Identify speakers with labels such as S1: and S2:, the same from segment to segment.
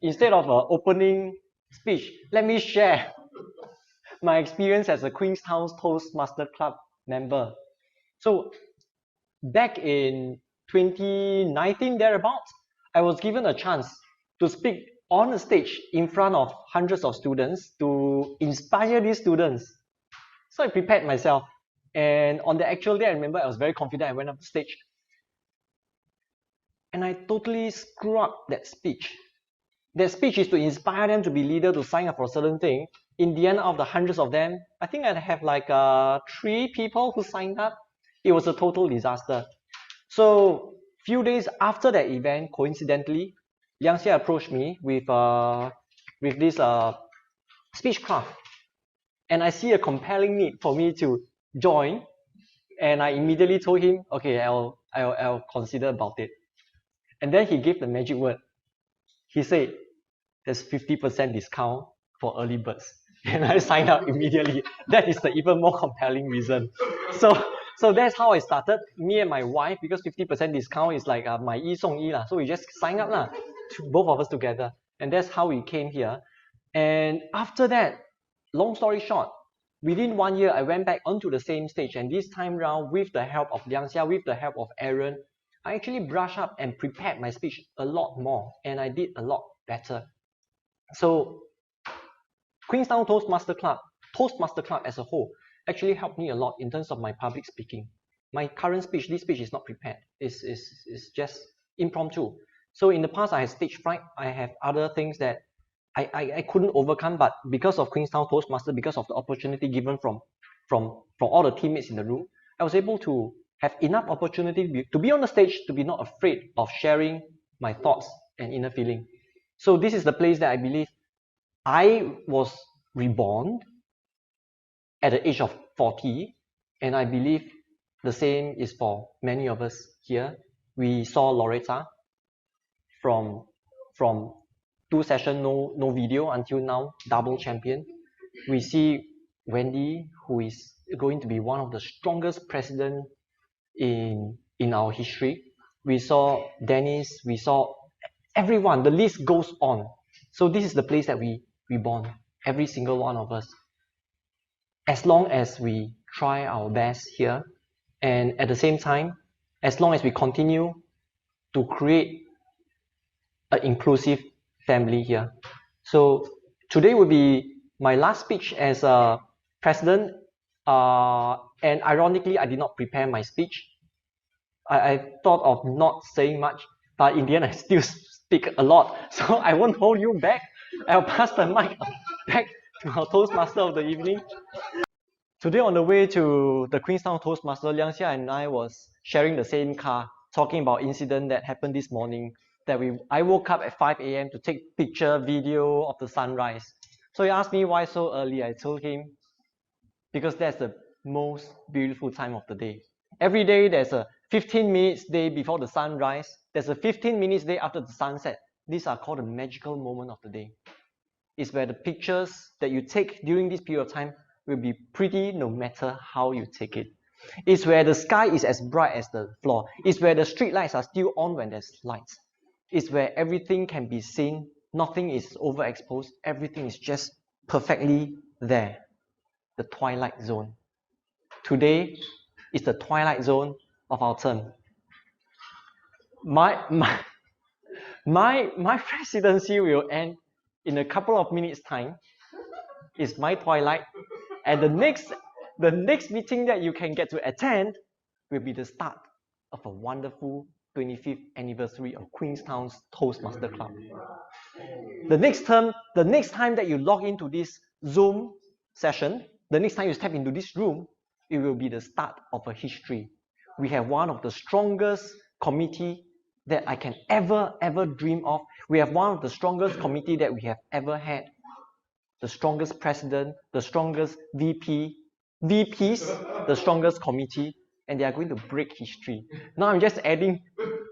S1: instead of an opening speech, let me share my experience as a Queenstown Toastmaster Club member. So back in 2019 thereabouts, I was given a chance to speak on a stage in front of hundreds of students to inspire these students. So I prepared myself, and on the actual day, I remember I was very confident. I went up the stage and I totally screwed up that speech. That speech is to inspire them to be leader, to sign up for a certain thing. In the end, out of the hundreds of them, I think I'd have like 3 people who signed up. It was a total disaster. So few days after that event, coincidentally, Liang Xia approached me with this speechcraft, and I see a compelling need for me to join, and I immediately told him, okay, I'll consider about it. And then he gave the magic word. He said, there's 50% discount for early birds. And I signed up immediately. That is the even more compelling reason. So that's how I started. Me and my wife, because 50% discount is like my yi song yi lah. So we just sign up lah, both of us together. And that's how we came here. And after that, long story short, within 1 year, I went back onto the same stage. And this time round, with the help of Liang Xia, with the help of Aaron, I actually brushed up and prepared my speech a lot more. And I did a lot better. So Queenstown Toastmaster Club as a whole, actually helped me a lot in terms of my public speaking. My current speech, this speech is not prepared. It's just impromptu. So in the past, I had stage fright. I have other things that I couldn't overcome, but because of Queenstown Toastmaster, because of the opportunity given from all the teammates in the room, I was able to have enough opportunity to be on the stage, to be not afraid of sharing my thoughts and inner feeling. So this is the place that I believe I was reborn at the age of 40, and I believe the same is for many of us here. We saw Loretta from 2 sessions, no video until now, double champion. We see Wendy, who is going to be one of the strongest president in our history. We saw Dennis, we saw everyone, the list goes on. So this is the place that we born, every single one of us. As long as we try our best here, and at the same time, as long as we continue to create an inclusive family here. So today will be my last speech as a president, and ironically, I did not prepare my speech. I thought of not saying much, but in the end, I still speak a lot, so I won't hold you back. I'll pass the mic back to our Toastmaster of the evening. Today on the way to the Queenstown Toastmaster, Liang Xia and I was sharing the same car, talking about incident that happened this morning, that I woke up at 5 a.m. to take picture, video of the sunrise. So he asked me why so early. I told him, because that's the most beautiful time of the day. Every day there's a 15 minutes day before the sunrise. There's a 15 minutes day after the sunset. These are called the magical moment of the day. It's where the pictures that you take during this period of time will be pretty no matter how you take it. It's where the sky is as bright as the floor. It's where the street lights are still on when there's lights. It's where everything can be seen. Nothing is overexposed. Everything is just perfectly there. The twilight zone. Today is the twilight zone of our term. My presidency will end in a couple of minutes' time. It's my twilight, and the next meeting that you can get to attend will be the start of a wonderful 25th anniversary of Queenstown's Toastmaster Club. The next time that you log into this Zoom session, the next time you step into this room, it will be the start of a history. We have one of the strongest committee that I can ever dream of. We have one of the strongest committee that we have ever had. The strongest president, the strongest VPs, the strongest committee, and they are going to break history. Now I'm just adding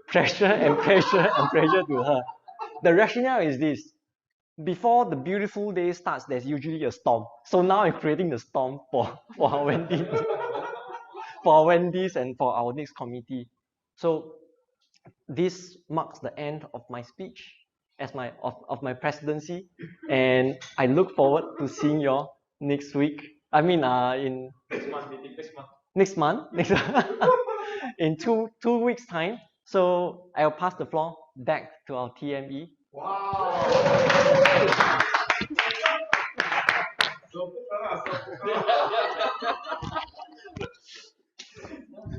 S1: pressure and pressure to her. The rationale is this. Before the beautiful day starts, there's usually a storm. So now I'm creating the storm for our Wendy's, for our Wendy's and for our next committee. So this marks the end of my speech. as of my presidency, and I look forward to seeing you all next week. I mean, in next month, in two weeks time. So I'll pass the floor back to our TME.
S2: Wow. So